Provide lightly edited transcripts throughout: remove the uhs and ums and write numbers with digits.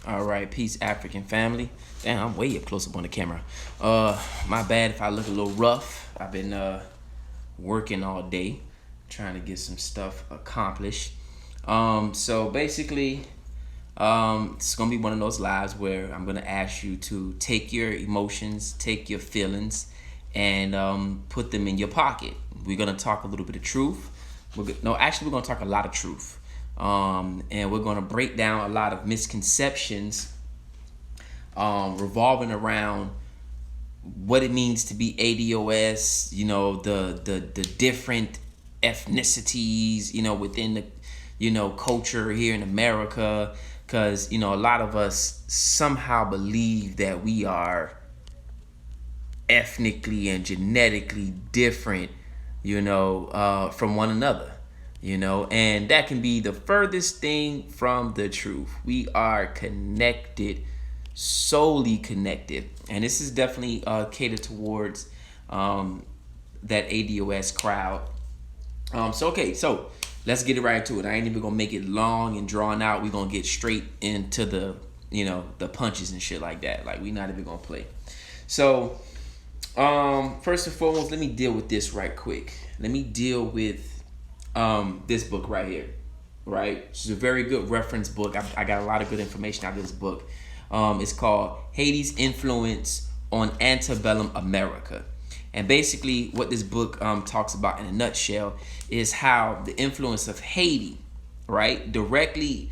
All right, peace, African family. Damn, I'm way up close up on the camera. My bad if I look a little rough. I've been working all day, trying to get some stuff accomplished. So basically, it's gonna be one of those lives where I'm gonna ask you to take your emotions, take your feelings, and put them in your pocket. We're gonna talk a little bit of truth. No, actually, we're gonna talk a lot of truth. And we're gonna break down a lot of misconceptions revolving around what it means to be ADOS. You know, the different ethnicities. You know, within the culture here in America, because a lot of us somehow believe that we are ethnically and genetically different, from one another, and that can be the furthest thing from the truth. We are connected, solely connected, and this is definitely catered towards that ADOS crowd. So let's get it right to it. I ain't even gonna make it long and drawn out. We're gonna get straight into the punches and shit like that. Like, we not even gonna play. So first and foremost, let me deal with this right quick. Let me deal with this book right here. Right? It's a very good reference book. I got a lot of good information out of this book. It's called Haiti's Influence on Antebellum America. And basically what this book talks about in a nutshell is how the influence of Haiti, right, directly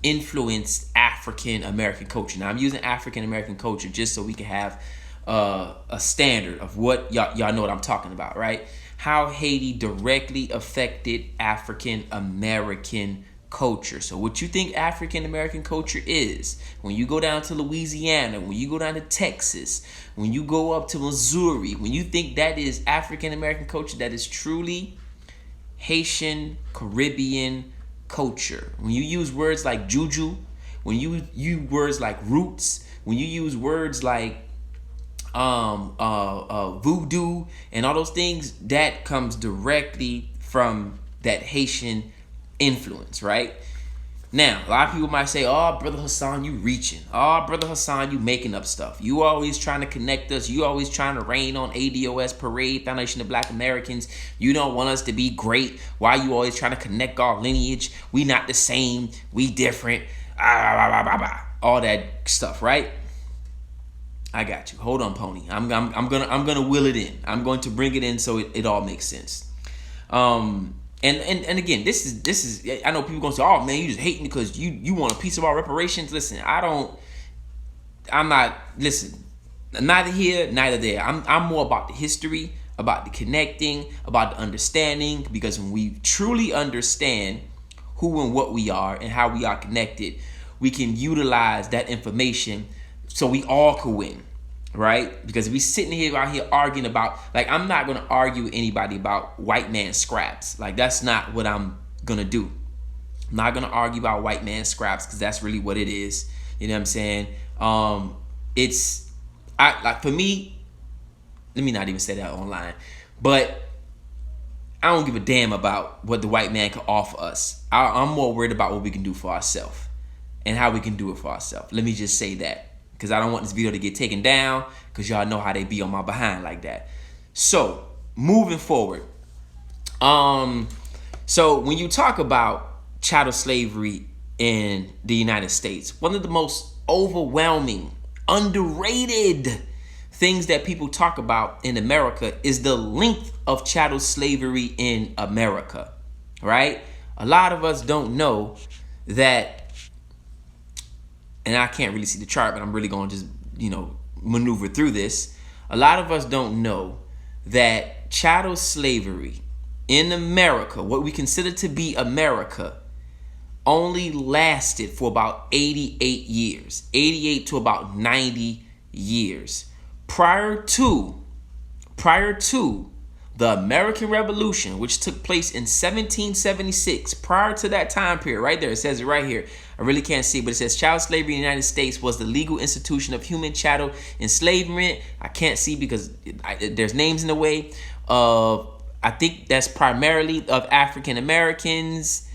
influenced African American culture. Now, I'm using African American culture just so we can have a standard of what y'all know what I'm talking about, right? How Haiti directly affected African American culture. So what you think African American culture is, when you go down to Louisiana, when you go down to Texas, when you go up to Missouri, when you think that is African American culture, that is truly Haitian Caribbean culture. When you use words like juju, when you use words like roots, when you use words like voodoo and all those things, that comes directly from that Haitian influence, right? Now, a lot of people might say, "Oh, Brother Hassan, you reaching. Oh, Brother Hassan, you making up stuff. You always trying to connect us. You always trying to rain on ADOS Parade, Foundation of Black Americans. You don't want us to be great. Why you always trying to connect our lineage? We not the same. We different. All that stuff, right?" I got you. Hold on, Pony. I'm gonna will it in. I'm going to bring it in so it all makes sense. And again, this is. I know people gonna say, "Oh man, you just hating because you want a piece of our reparations." Listen, I'm not. Listen, neither here, neither there. I'm more about the history, about the connecting, about the understanding. Because when we truly understand who and what we are and how we are connected, we can utilize that information so we all could win, right? Because if we sitting here out here arguing about, like, I'm not gonna argue with anybody about white man scraps. Like, that's not what I'm gonna do. I'm not gonna argue about white man scraps because that's really what it is. You know what I'm saying? For me. Let me not even say that online, but I don't give a damn about what the white man can offer us. I'm more worried about what we can do for ourselves and how we can do it for ourselves. Let me just say that, because I don't want this video to get taken down, because y'all know how they be on my behind like that. So moving forward, so when you talk about chattel slavery in the United States, one of the most overwhelming, underrated things that people talk about in America is the length of chattel slavery in America, right? A lot of us don't know that. And I can't really see the chart, but I'm really going to just, maneuver through this. A lot of us don't know that chattel slavery in America, what we consider to be America, only lasted for about 88 years, 88 to about 90 years. Prior to the American Revolution, which took place in 1776, prior to that time period, right there, it says it right here. I really can't see, but it says child slavery in the United States was the legal institution of human chattel enslavement. I can't see because there's names in the way of, I think that's primarily of African Americans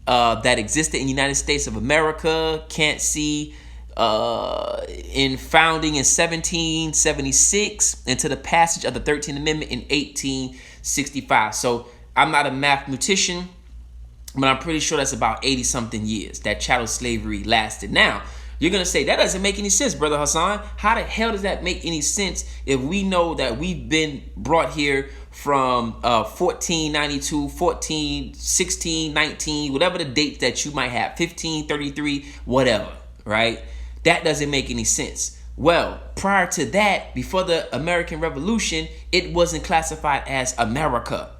that existed in the United States of America. Can't see in founding in 1776 into the passage of the 13th Amendment in 1865. So I'm not a mathematician, but I'm pretty sure that's about 80 something years that chattel slavery lasted. Now, you're going to say, that doesn't make any sense, Brother Hassan. How the hell does that make any sense if we know that we've been brought here from 1492, 14, 16, 19, whatever the date that you might have, 1533, whatever, right? That doesn't make any sense. Well, prior to that, before the American Revolution, it wasn't classified as America,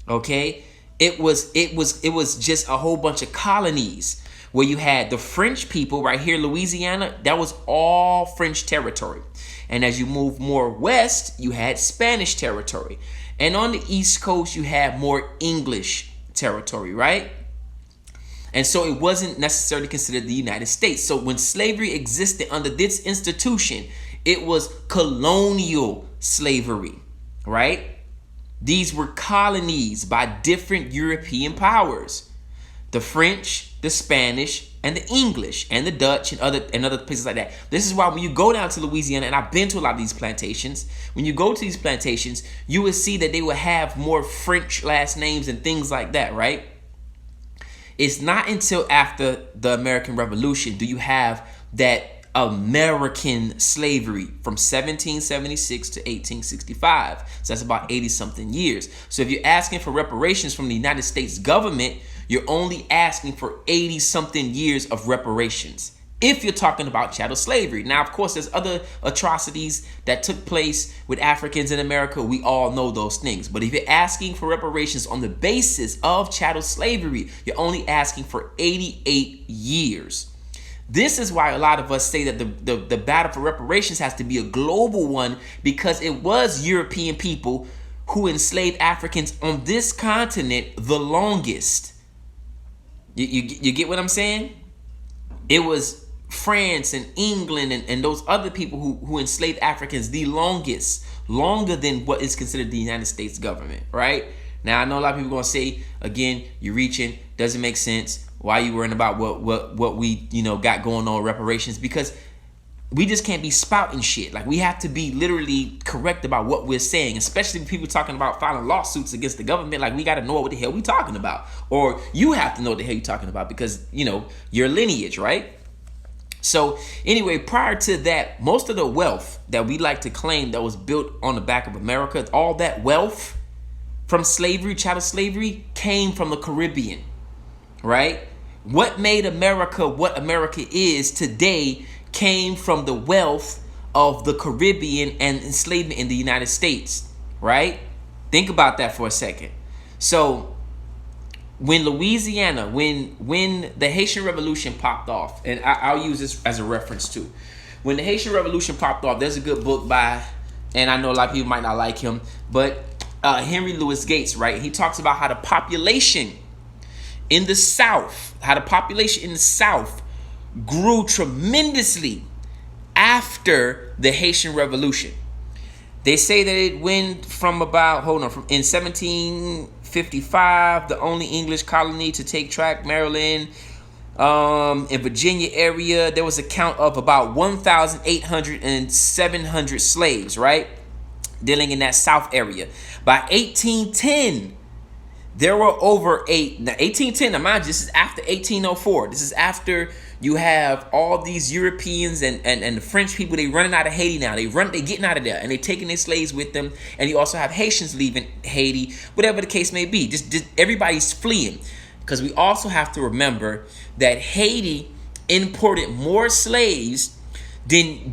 okay? It was just a whole bunch of colonies where you had the French people right here, Louisiana. That was all French territory. And as you move more west, you had Spanish territory. And on the East Coast, you had more English territory, right? And so it wasn't necessarily considered the United States. So when slavery existed under this institution, it was colonial slavery, right? These were colonies by different European powers. The French, the Spanish, and the English, and the Dutch, and other places like that. This is why when you go down to Louisiana, and I've been to a lot of these plantations, when you go to these plantations, you will see that they will have more French last names and things like that, right? It's not until after the American Revolution do you have that American slavery from 1776 to 1865. So that's about 80 something years. So if you're asking for reparations from the United States government, you're only asking for 80 something years of reparations. If you're talking about chattel slavery. Now, of course, there's other atrocities that took place with Africans in America. We all know those things. But if you're asking for reparations on the basis of chattel slavery, you're only asking for 88 years. This is why a lot of us say that the battle for reparations has to be a global one, because it was European people who enslaved Africans on this continent the longest. You get what I'm saying? It was France and England and those other people who enslaved Africans the longest, longer than what is considered the United States government, right? Now, I know a lot of people are going to say, again, you're reaching, doesn't make sense. Why you worrying about what we, got going on with reparations? Because we just can't be spouting shit. Like, we have to be literally correct about what we're saying, especially when people talking about filing lawsuits against the government. Like, we got to know what the hell we talking about. Or you have to know what the hell you're talking about because, your lineage, right? So anyway, prior to that, most of the wealth that we like to claim that was built on the back of America, all that wealth from slavery, chattel slavery, came from the Caribbean, right? What made America what America is today came from the wealth of the Caribbean and enslavement in the United States, right? Think about that for a second. So when Louisiana, when the Haitian Revolution popped off, and I'll use this as a reference too. When the Haitian Revolution popped off, there's a good book by, and I know a lot of people might not like him, but Henry Louis Gates, right? He talks about how the population in the South, grew tremendously after the Haitian Revolution. They say that it went from in 1755, the only English colony to take track, Maryland, in Virginia area, there was a count of about 1,800 and 700 slaves, right? Dealing in that South area. By 1810, there were over 1810, now mind you, this is after 1804. This is after you have all these Europeans and the French people, they running out of Haiti now. They getting out of there and they taking their slaves with them. And you also have Haitians leaving Haiti, whatever the case may be. Just everybody's fleeing. Because we also have to remember that Haiti imported more slaves than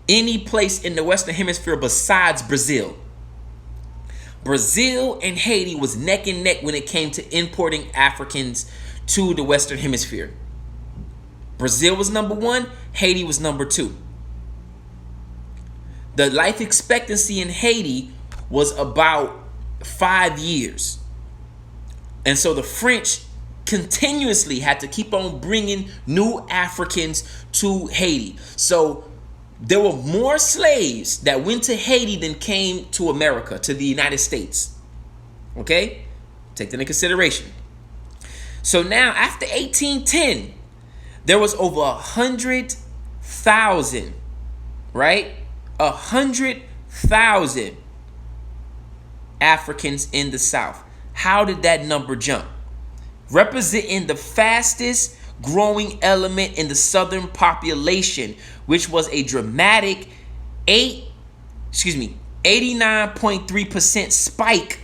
any place in the Western Hemisphere besides Brazil. Brazil and Haiti was neck and neck when it came to importing Africans to the Western Hemisphere. Brazil was number one, Haiti was number two. The life expectancy in Haiti was about 5 years. And so the French continuously had to keep on bringing new Africans to Haiti. So there were more slaves that went to Haiti than came to America, to the United States. Okay? Take that into consideration. So now after 1810, there was over 100,000, right? 100,000 Africans in the South. How did that number jump? Representing the fastest growing element in the Southern population, which was a dramatic 89.3% spike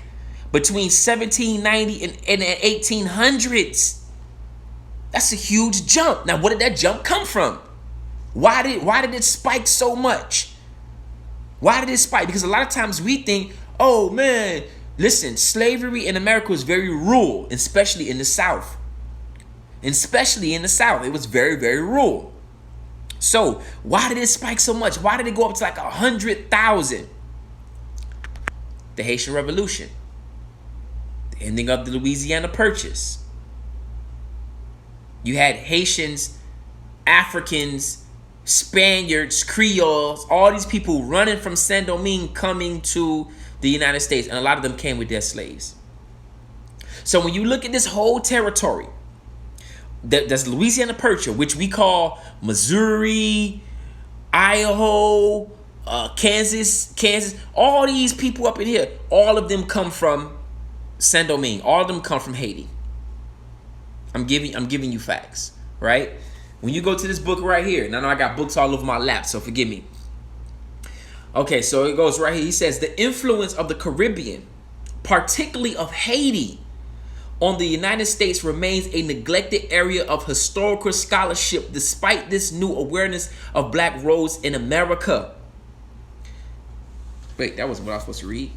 between 1790 and the 1800s. That's a huge jump. Now, where did that jump come from? Why did it spike so much? Why did it spike? Because a lot of times we think, oh man, listen, slavery in America was very rural, especially in the South. Especially in the South, it was very, very rural. So why did it spike so much? Why did it go up to like 100,000? The Haitian Revolution, the ending of the Louisiana Purchase. You had Haitians, Africans, Spaniards, Creoles, all these people running from Saint-Domingue coming to the United States, and a lot of them came with their slaves. So when you look at this whole territory, that's Louisiana Purchase, which we call Missouri, Idaho, Kansas, all these people up in here, all of them come from Saint-Domingue. All of them come from Haiti. I'm giving you facts, right? When you go to this book right here, and I know I got books all over my lap, so forgive me. Okay, so it goes right here. He says, the influence of the Caribbean, particularly of Haiti, on the United States remains a neglected area of historical scholarship despite this new awareness of black roles in America. Wait, that wasn't what I was supposed to read.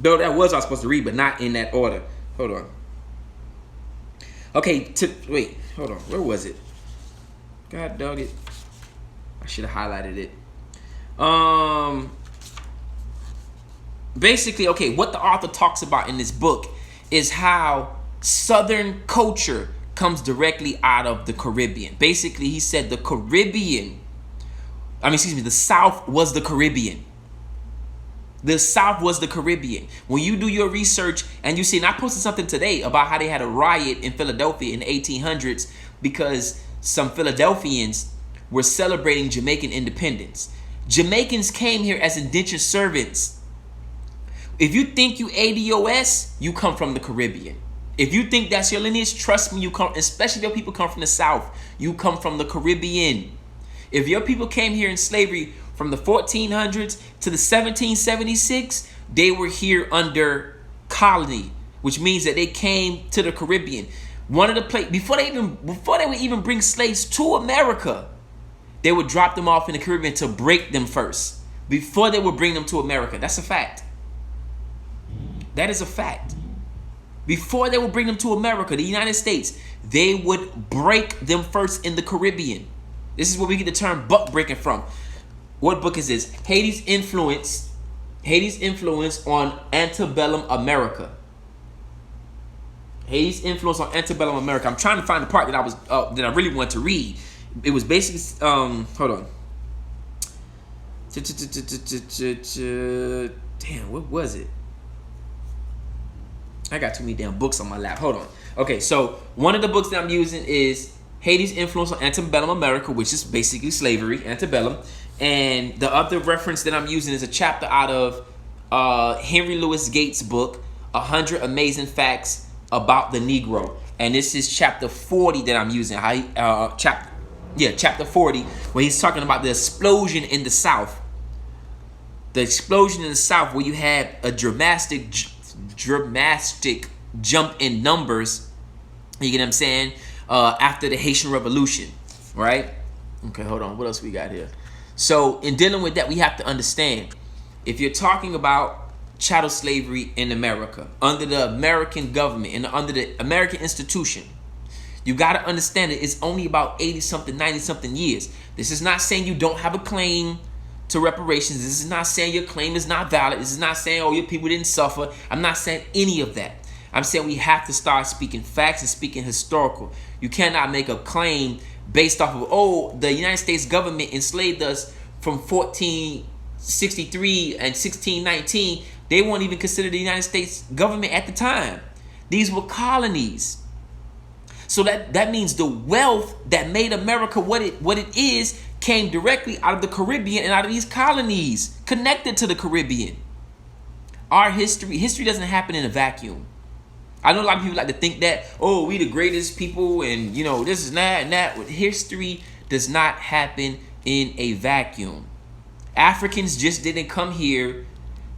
No, that was what I was supposed to read, but not in that order. Hold on. Okay, wait, hold on. Where was it? God dog it. I should have highlighted it. Basically, okay, what the author talks about in this book is how Southern culture comes directly out of the Caribbean. Basically, he said the South was the Caribbean. The South was the Caribbean. When you do your research and you see, and I posted something today about how they had a riot in Philadelphia in the 1800s because some Philadelphians were celebrating Jamaican independence. Jamaicans came here as indentured servants. If you think you ADOS, you come from the Caribbean. If you think that's your lineage, trust me, you come, especially if your people come from the South, you come from the Caribbean. If your people came here in slavery from the 1400s to the 1776, they were here under colony, which means that they came to the Caribbean. One of the places before they would even bring slaves to America, they would drop them off in the Caribbean to break them first before they would bring them to America. That's a fact. That is a fact. Before they would bring them to America, the United States, they would break them first in the Caribbean. This is where we get the term buck breaking from. What book is this? Haiti's influence on antebellum America. Haiti's influence on antebellum America. I'm trying to find the part that I really want to read. It was basically hold on. Damn, what was it? I got too many damn books on my lap. Hold on. Okay, so one of the books that I'm using is Haiti's Influence on Antebellum America, which is basically slavery, antebellum. And the other reference that I'm using is a chapter out of Henry Louis Gates' book, 100 Amazing Facts About the Negro. And this is chapter 40 that I'm using. Chapter 40, where he's talking about the explosion in the South. The explosion in the South, where you had a dramatic jump in numbers, you get what I'm saying, after the Haitian Revolution, right? Okay, hold on. What else we got here? So in dealing with that, we have to understand, if you're talking about chattel slavery in America, under the American government and under the American institution, you got to understand that it's only about 80-something, 90-something years. This is not saying you don't have a claim to reparations. This is not saying your claim is not valid. This is not saying, oh, your people didn't suffer. I'm not saying any of that. I'm saying we have to start speaking facts and speaking historical. You cannot make a claim based off of, oh, the United States government enslaved us from 1463 and 1619. They weren't even considered the United States government at the time. These were colonies. So that means the wealth that made America what it is came directly out of the Caribbean and out of these colonies connected to the Caribbean. Our history doesn't happen in a vacuum. I know a lot of people like to think that, oh, we the greatest people and, this is that and that. History does not happen in a vacuum. Africans just didn't come here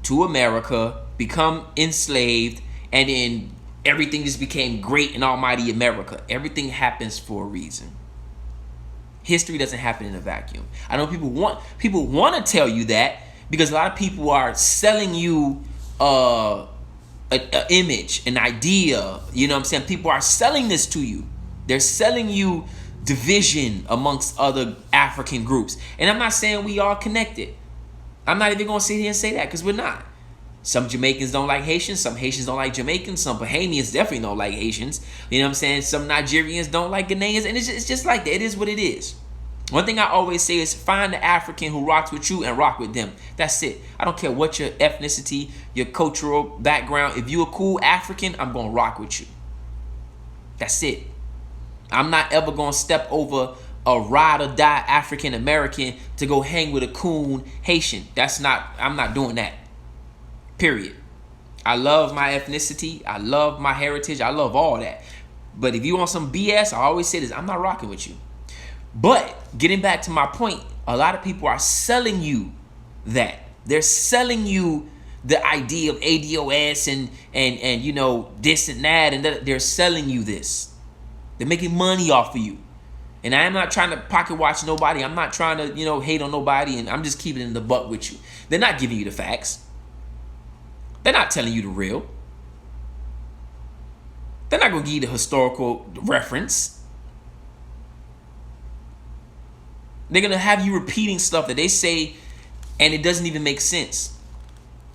to America, become enslaved, and then everything just became great in almighty America. Everything happens for a reason. History doesn't happen in a vacuum. I know people want to tell you that because a lot of people are selling you an image, an idea. You know what I'm saying? People are selling this to you. They're selling you division amongst other African groups. And I'm not saying we all connected. I'm not even going to sit here and say that because we're not. Some Jamaicans don't like Haitians. Some Haitians don't like Jamaicans. Some Bahamians definitely don't like Haitians. You know what I'm saying? Some Nigerians don't like Ghanaians. And it's just like that. It is what it is. One thing I always say is find the African who rocks with you and rock with them. That's it. I don't care what your ethnicity, your cultural background. If you're a cool African, I'm going to rock with you. That's it. I'm not ever going to step over a ride or die African American to go hang with a coon Haitian. I'm not doing that. Period. I love my ethnicity. I love my heritage. I love all that. But if you want some BS, I always say this, I'm not rocking with you. But getting back to my point, a lot of people are selling you that. They're selling you the idea of ADOS and this and that, and they're selling you this. They're making money off of you. And I am not trying to pocket watch nobody. I'm not trying to, hate on nobody, and I'm just keeping it in the buck with you. They're not giving you the facts. They're not telling you the real. They're not going to give you the historical reference. They're going to have you repeating stuff that they say, and it doesn't even make sense.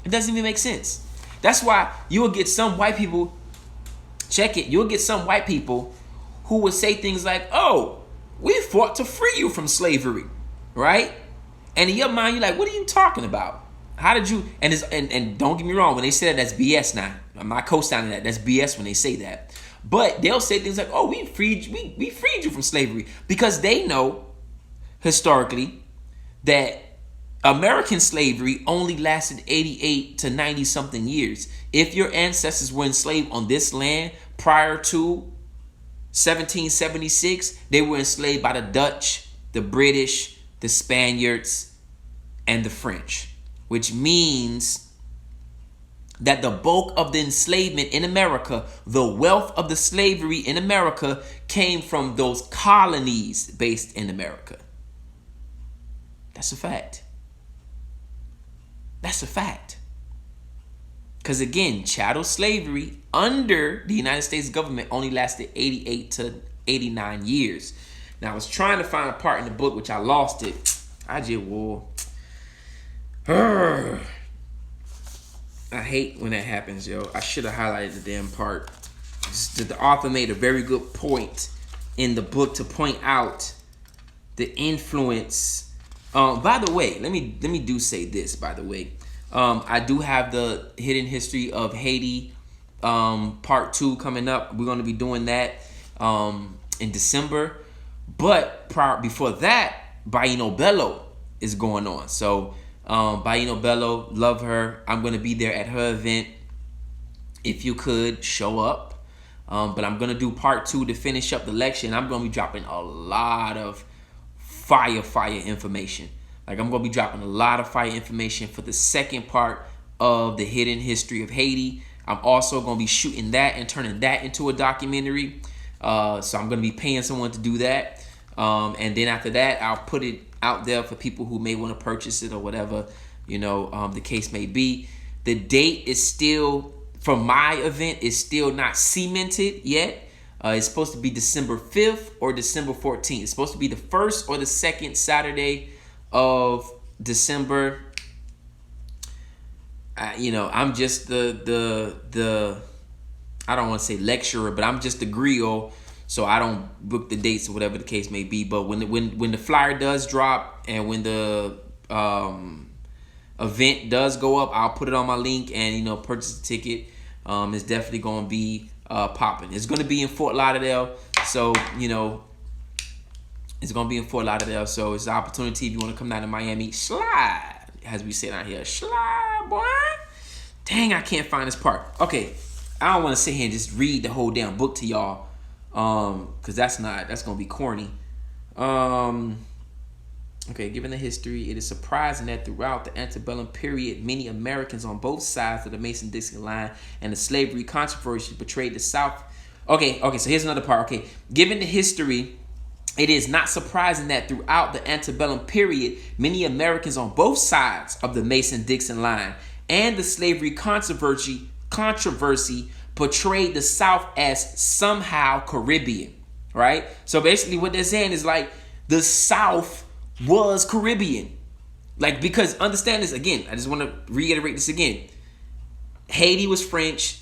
It doesn't even make sense. That's why you will get some white people, check it, you'll get some white people who will say things like, oh, we fought to free you from slavery, right? And in your mind, you're like, what are you talking about? How did you, and don't get me wrong, when they say that, that's BS now. I'm not co-signing that. That's BS when they say that. But they'll say things like, oh, we freed you from slavery. Because they know, historically, that American slavery only lasted 88 to 90-something years. If your ancestors were enslaved on this land prior to 1776, they were enslaved by the Dutch, the British, the Spaniards, and the French. Which means that the bulk of the enslavement in America, the wealth of the slavery in America, came from those colonies based in America. That's a fact. That's a fact. Because again, chattel slavery under the United States government only lasted 88 to 89 years. Now, I was trying to find a part in the book, which I lost it. I just wore. I hate when that happens, yo. I should have highlighted the damn part. The author made a very good point in the book to point out the influence. By the way, let me do say this, by the way. I do have the Hidden History of Haiti part 2 coming up. We're going to be doing that in December. But before that, Baino Bello is going on. So Baino Bello, love her. I'm going to be there at her event. If you could, show up. But I'm going to do part 2 to finish up the lecture. And I'm going to be dropping a lot of fire information. Like, I'm going to be dropping a lot of fire information for the second part of the Hidden History of Haiti. I'm also going to be shooting that and turning that into a documentary. So I'm going to be paying someone to do that. And then after that, I'll put it out there for people who may want to purchase it or whatever, the case may be. The date is still, for my event, is still not cemented yet. It's supposed to be December 5th or December 14th. It's supposed to be the first or the second Saturday of December. I'm just the I don't want to say lecturer, but I'm just the griot, so I don't book the dates or whatever the case may be. But when the flyer does drop and when the event does go up, I'll put it on my link and purchase the ticket. It's definitely going to be popping. It's going to be in Fort Lauderdale, So, it's going to be in Fort Lauderdale. So it's an opportunity if you want to come down to Miami. Slide, as we say down here. Slide, boy. Dang, I can't find this part. Okay, I don't want to sit here and just read the whole damn book to y'all. Because that's going to be corny. Okay, given the history, it is surprising that throughout the antebellum period, many Americans on both sides of the Mason-Dixon line and the slavery controversy portrayed the South. Okay, so here's another part. Okay, given the history, it is not surprising that throughout the antebellum period, many Americans on both sides of the Mason-Dixon line and the slavery controversy portrayed the South as somehow Caribbean, right? So basically what they're saying is like the South was Caribbean. Like, because understand this again, I just want to reiterate this again. Haiti was French,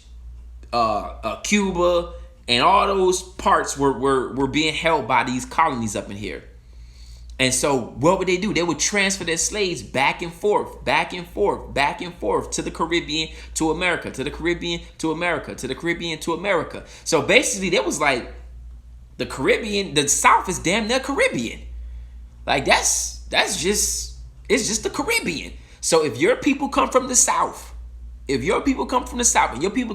Cuba, and all those parts were being held by these colonies up in here. And so what would they do? They would transfer their slaves back and forth, back and forth, back and forth to the Caribbean, to America, to the Caribbean, to America, to the Caribbean, to America. So basically, there was like the Caribbean, the South is damn near Caribbean. Like it's just the Caribbean. So if your people come from the South, and your people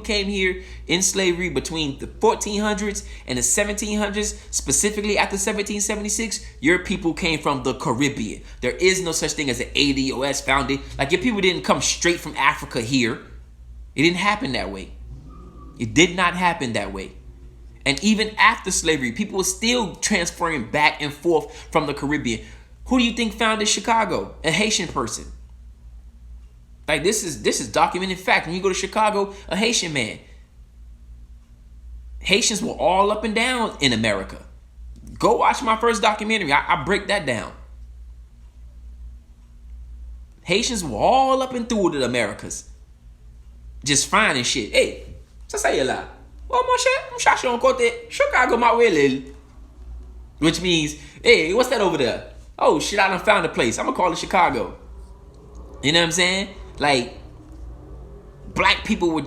came here in slavery between the 1400s and the 1700s, specifically after 1776, your people came from the Caribbean. There is no such thing as an ADOS founded. Like, your people didn't come straight from Africa here. It didn't happen that way. It did not happen that way. And even after slavery, people were still transferring back and forth from the Caribbean. Who do you think founded Chicago? A Haitian person. Like, this is documented fact. When you go to Chicago, a Haitian man. Haitians were all up and down in America. Go watch my first documentary. I break that down. Haitians were all up and through the Americas. Just finding shit. Hey, ça y est là. Oh, mon cher, I'm cherche un côté. Chicago, my way, which means, hey, what's that over there? Oh, shit, I done found a place. I'm going to call it Chicago. You know what I'm saying? Like, black people were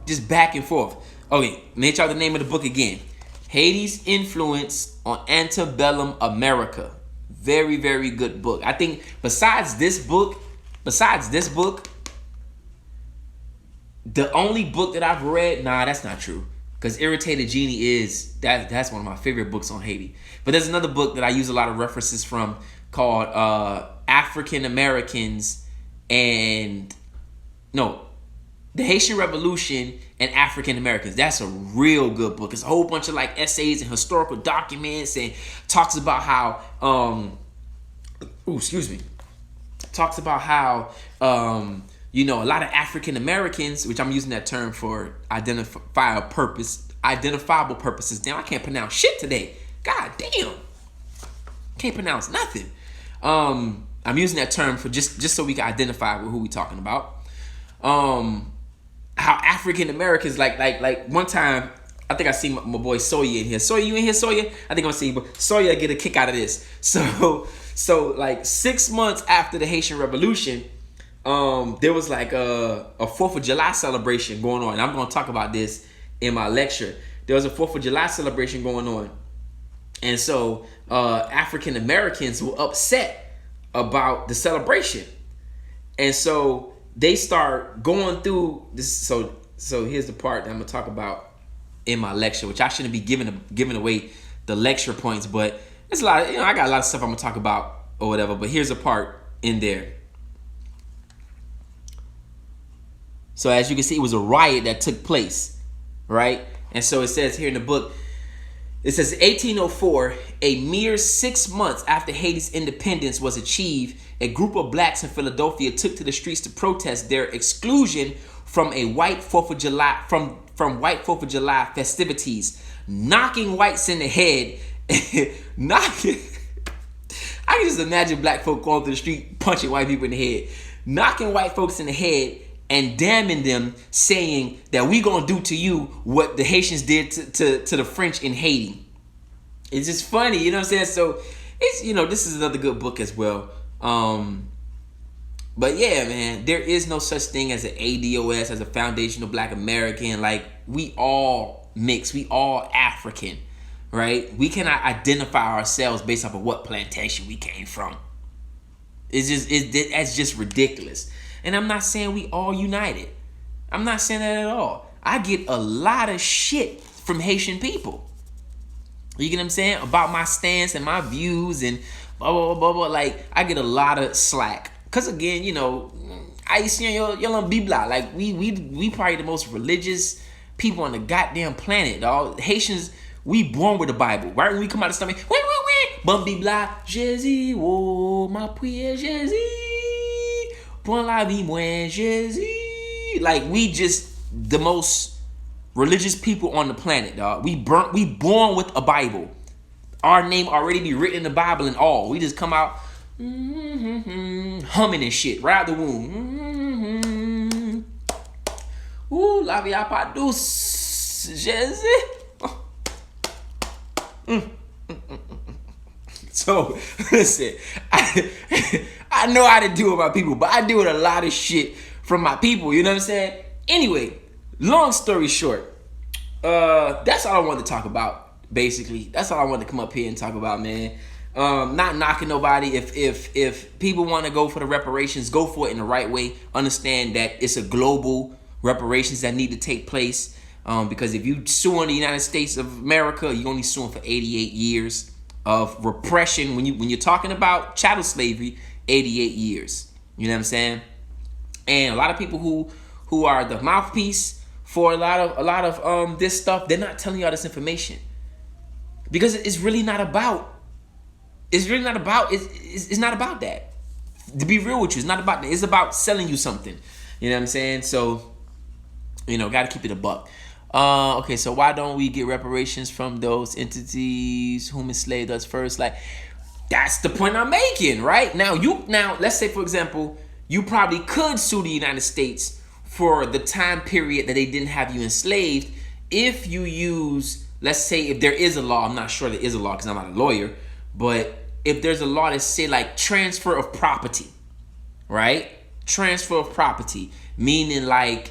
just back and forth. Okay, make y'all the name of the book again. Haiti's Influence on Antebellum America. Very, very good book. I think besides this book, the only book that I've read, nah, that's not true. Because Irritated Genie that's one of my favorite books on Haiti. But there's another book that I use a lot of references from called African Americans and the Haitian Revolution and African Americans. That's a real good book. It's a whole bunch of like essays and historical documents, and talks about how talks about how a lot of African Americans, which I'm using that term for identifiable purposes. Damn, I can't pronounce shit today. God damn. Can't pronounce nothing. I'm using that term for just so we can identify with who we talking about. How African Americans, like one time, I think I seen my boy Sawyer in here. Sawyer, you in here, Sawyer? I think I'm seeing Sawyer get a kick out of this. So like 6 months after the Haitian Revolution, there was like a 4th of July celebration going on. And I'm going to talk about this in my lecture. There was a 4th of July celebration going on. And so African Americans were upset about the celebration. And so they start going through this. So here's the part that I'm going to talk about in my lecture, which I shouldn't be giving away the lecture points, but it's a lot of, I got a lot of stuff I'm going to talk about or whatever, but here's a part in there. So as you can see, it was a riot that took place, right? And so it says here in the book, it says 1804, a mere 6 months after Haiti's independence was achieved, a group of blacks in Philadelphia took to the streets to protest their exclusion from a white 4th of July from white 4th of July festivities, knocking whites in the head, I can just imagine black folk going through the street punching white people in the head, knocking white folks in the head and damning them, saying that we gonna do to you what the Haitians did to the French in Haiti. It's just funny, you know what I'm saying? So it's, this is another good book as well. But yeah, man, there is no such thing as an ADOS, as a foundational Black American. Like, we all mix, we all African. right? We cannot identify ourselves based off of what plantation we came from. That's just ridiculous. And I'm not saying we all united. I'm not saying that at all. I get a lot of shit from Haitian people. You get what I'm saying? About my stance and my views and blah, blah, blah, blah. Like, I get a lot of slack. Because, again, you know, Haitian, y'all on Bibla. Like, we probably the most religious people on the goddamn planet, dog. Haitians, we born with the Bible. Right when we come out of the stomach, bon Bibla, Jésus, oh, ma prière, Jésus, pour la vie, moi, Jésus. Like, we just the most religious people on the planet, dog. We born with a Bible. Our name already be written in the Bible and all. We just come out humming and shit right out the womb. Ooh, la vie a pas douce, Jésus. So, listen, I know how to deal with my people, but I deal with a lot of shit from my people, you know what I'm saying? Anyway, long story short, that's all I wanted to talk about, basically. That's all I wanted to come up here and talk about, man. Not knocking nobody. If people want to go for the reparations, go for it in the right way. Understand that it's a global reparations that need to take place. Because if you sue in the United States of America, you're only suing for 88 years of repression. When you're talking about chattel slavery, 88 years. You know what I'm saying? And a lot of people who are the mouthpiece for a lot of this stuff, they're not telling y'all this information because it's really not about. It's not about that. To be real with you, it's not about that. It's about selling you something. You know what I'm saying? So, got to keep it a buck. Okay, so why don't we get reparations from those entities whom enslaved us first? Like, that's the point I'm making, right? Now, let's say, for example, you probably could sue the United States for the time period that they didn't have you enslaved if you use, let's say, if there is a law. I'm not sure there is a law because I'm not a lawyer, but if there's a law that say like transfer of property, right? Transfer of property, meaning like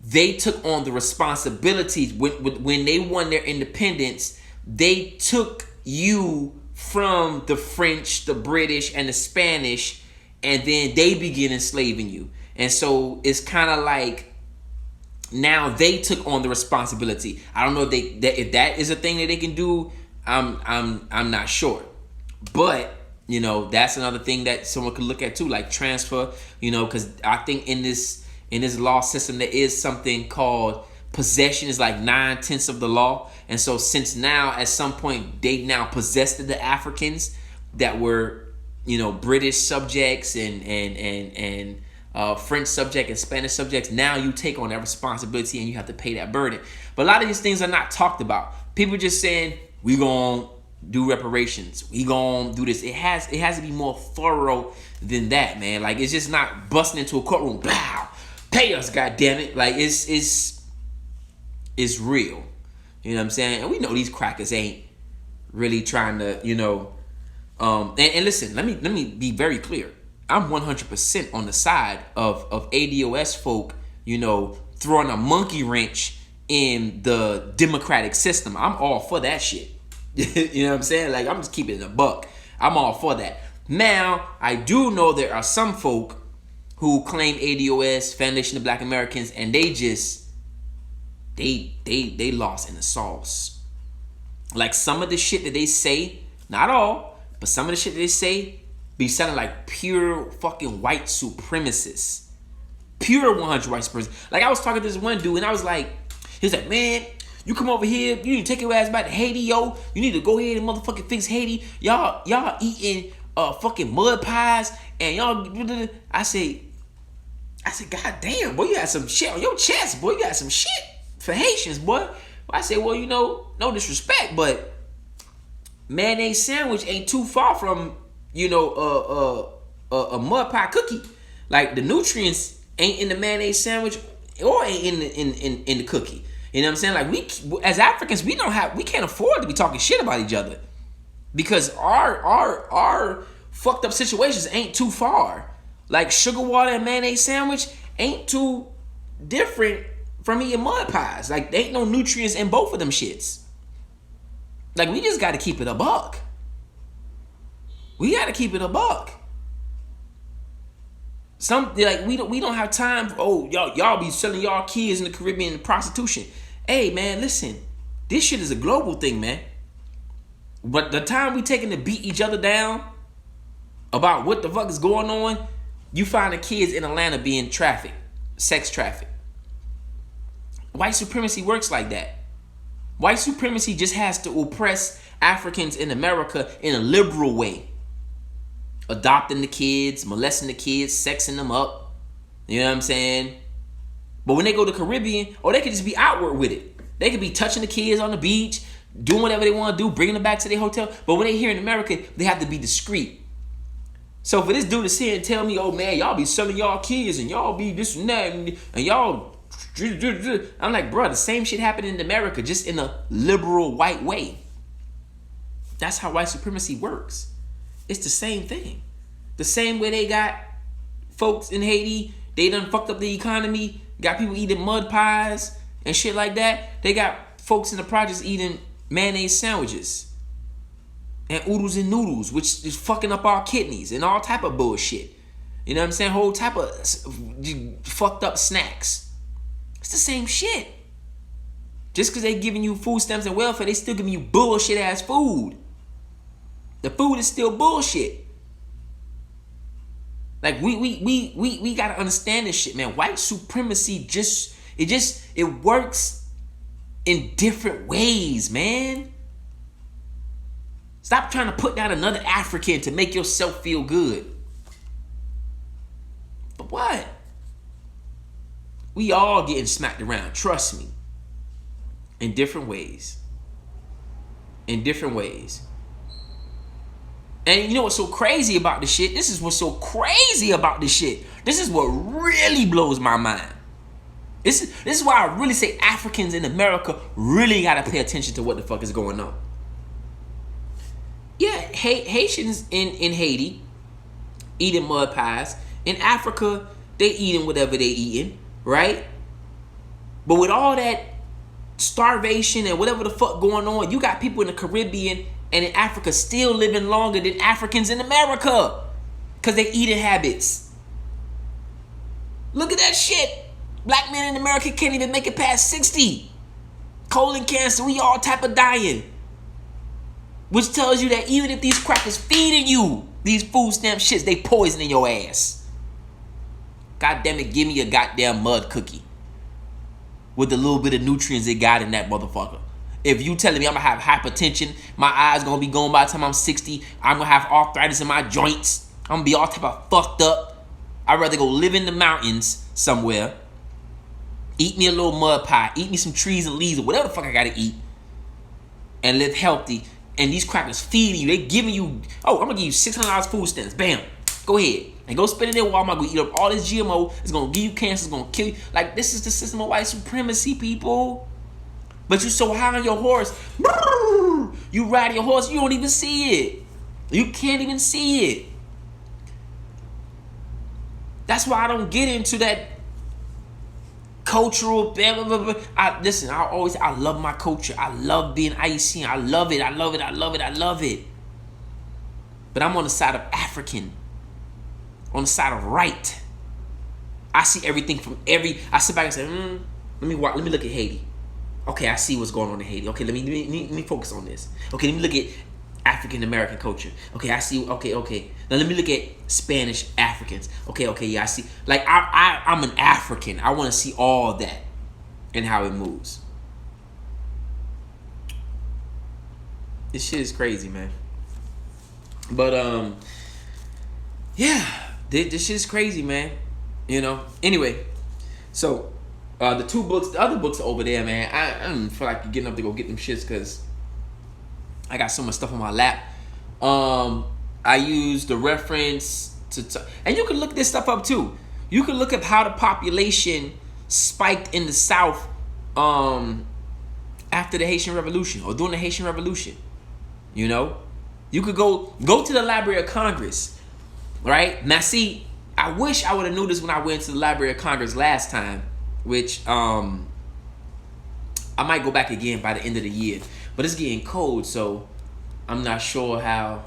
they took on the responsibilities when they won their independence. They took you from the French, the British, and the Spanish, and then they begin enslaving you. And so it's kind of like now they took on the responsibility. I don't know if that is a thing that they can do. I'm not sure, but that's another thing that someone could look at too, like transfer. Because I think in this law system there is something called possession is like 9/10 of the law. And so since now at some point they now possessed the Africans that were British subjects and French subject and Spanish subjects, now you take on that responsibility and you have to pay that burden. But a lot of these things are not talked about. People just saying we gonna do reparations, we gonna do this. It has to be more thorough than that, man. Like, it's just not busting into a courtroom, blah, pay us, goddammit. Like, it's real. You know what I'm saying? And we know these crackers ain't really trying to, and listen, let me be very clear. I'm 100% on the side of ADOS folk, throwing a monkey wrench in the democratic system. I'm all for that shit. You know what I'm saying? Like, I'm just keeping it a buck. I'm all for that. Now, I do know there are some folk who claim ADOS, Foundation of Black Americans, and they just they lost in the sauce. Like, some of the shit that they say, not all, but some of the shit that they say be sounding like pure fucking white supremacists. Pure 100 white supremacists. Like, I was talking to this one dude and I was like, he was like, man, you come over here, you need to take your ass back to Haiti, yo. You need to go ahead and motherfucking fix Haiti. Y'all eating fucking mud pies and y'all. I said, God damn, boy, you got some shit on your chest, boy. You got some shit for Haitians, boy. I said, well, no disrespect, but mayonnaise sandwich ain't too far from a mud pie cookie. Like, the nutrients ain't in the mayonnaise sandwich or ain't in the cookie. You know what I'm saying? Like, we as Africans, we can't afford to be talking shit about each other because our fucked up situations ain't too far. Like, sugar water and mayonnaise sandwich ain't too different from eating mud pies. Like, there ain't no nutrients in both of them shits. Like, we just got to keep it a buck. We got to keep it a buck. We don't have time for, oh, y'all be selling y'all kids in the Caribbean to prostitution. Hey, man, listen. This shit is a global thing, man. But the time we taking to beat each other down about what the fuck is going on, you find the kids in Atlanta being trafficked, sex trafficked. White supremacy works like that. White supremacy just has to oppress Africans in America in a liberal way. Adopting the kids, molesting the kids, sexing them up. You know what I'm saying? But when they go to the Caribbean, they could just be outward with it. They could be touching the kids on the beach, doing whatever they want to do, bringing them back to their hotel. But when they here in America, they have to be discreet. So for this dude to sit and tell me, oh man, y'all be selling y'all kids and y'all be this and that and y'all, I'm like, bro, the same shit happened in America, just in a liberal white way. That's how white supremacy works. It's the same thing. The same way they got folks in Haiti, they done fucked up the economy, got people eating mud pies and shit like that. They got folks in the projects eating mayonnaise sandwiches and oodles and noodles, which is fucking up our kidneys and all type of bullshit. You know what I'm saying? Whole type of fucked up snacks. It's the same shit. Just because they giving you food stamps and welfare, they still giving you bullshit ass food. The food is still bullshit. Like we gotta understand this shit, man. White supremacy it works in different ways, man. Stop trying to put down another African to make yourself feel good. But what? We all getting smacked around, trust me. In different ways. In different ways. And you know what's so crazy about this shit? This is what's so crazy about this shit. This is what really blows my mind. This is why I really say Africans in America really gotta pay attention to what the fuck is going on. Yeah, Haitians in Haiti eating mud pies. In Africa, they eating whatever they eating, right? But with all that starvation and whatever the fuck going on, you got people in the Caribbean and in Africa still living longer than Africans in America because they eating habits. Look at that shit. Black men in America can't even make it past 60. Colon cancer, we all type of dying. Which tells you that even if these crackers feeding you these food stamp shits, they poisoning your ass. God damn it, give me a goddamn mud cookie with the little bit of nutrients they got in that motherfucker. If you telling me I'm gonna have hypertension, my eyes gonna be going by the time I'm 60, I'm gonna have arthritis in my joints, I'm gonna be all type of fucked up, I'd rather go live in the mountains somewhere, eat me a little mud pie, eat me some trees and leaves or whatever the fuck I gotta eat, and live healthy. And these crackers feeding you, they giving you, oh, I'm gonna give you $600 food stamps, bam, go ahead. And go spend it in Walmart, go eat up all this GMO, it's gonna give you cancer, it's gonna kill you. Like, this is the system of white supremacy, people. But you so high on your horse, you ride your horse, you don't even see it. You can't even see it. That's why I don't get into that cultural blah, blah, blah, blah. I love my culture. I love being Haitian. I love it. But I'm on the side of African. On the side of right. I see everything from I sit back and say, let me look at Haiti. Okay, I see what's going on in Haiti. Okay, let me focus on this. Okay, let me look at African American culture. Okay, I see. Okay. Now let me look at Spanish Africans. Okay, yeah, I see. Like I'm an African. I want to see all that and how it moves. This shit is crazy, man. But yeah, this shit is crazy, man. You know. Anyway, so the other books are over there, man. I don't feel like getting up to go get them shits because I got so much stuff on my lap. I use the reference and you can look this stuff up too. You can look up how the population spiked in the South after the Haitian Revolution or during the Haitian Revolution. You know, you could go to the Library of Congress, right? Now, see, I wish I would have knew this when I went to the Library of Congress last time, which I might go back again by the end of the year. but it's getting cold, so I'm not sure how.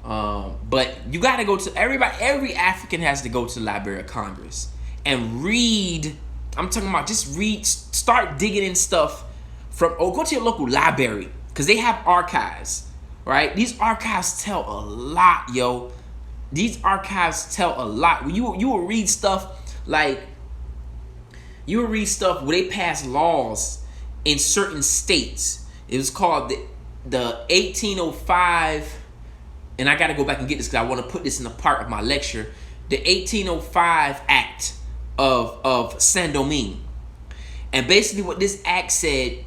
But you got to go to every African has to go to the Library of Congress and read. I'm talking about just read, start digging in stuff from, or go to your local library because they have archives, right? These archives tell a lot, yo. These archives tell a lot. When you will read stuff like, you will read stuff where they pass laws in certain states. It was called the 1805, and I got to go back and get this because I want to put this in a part of my lecture. The 1805 Act of Saint-Domingue. And basically what this act said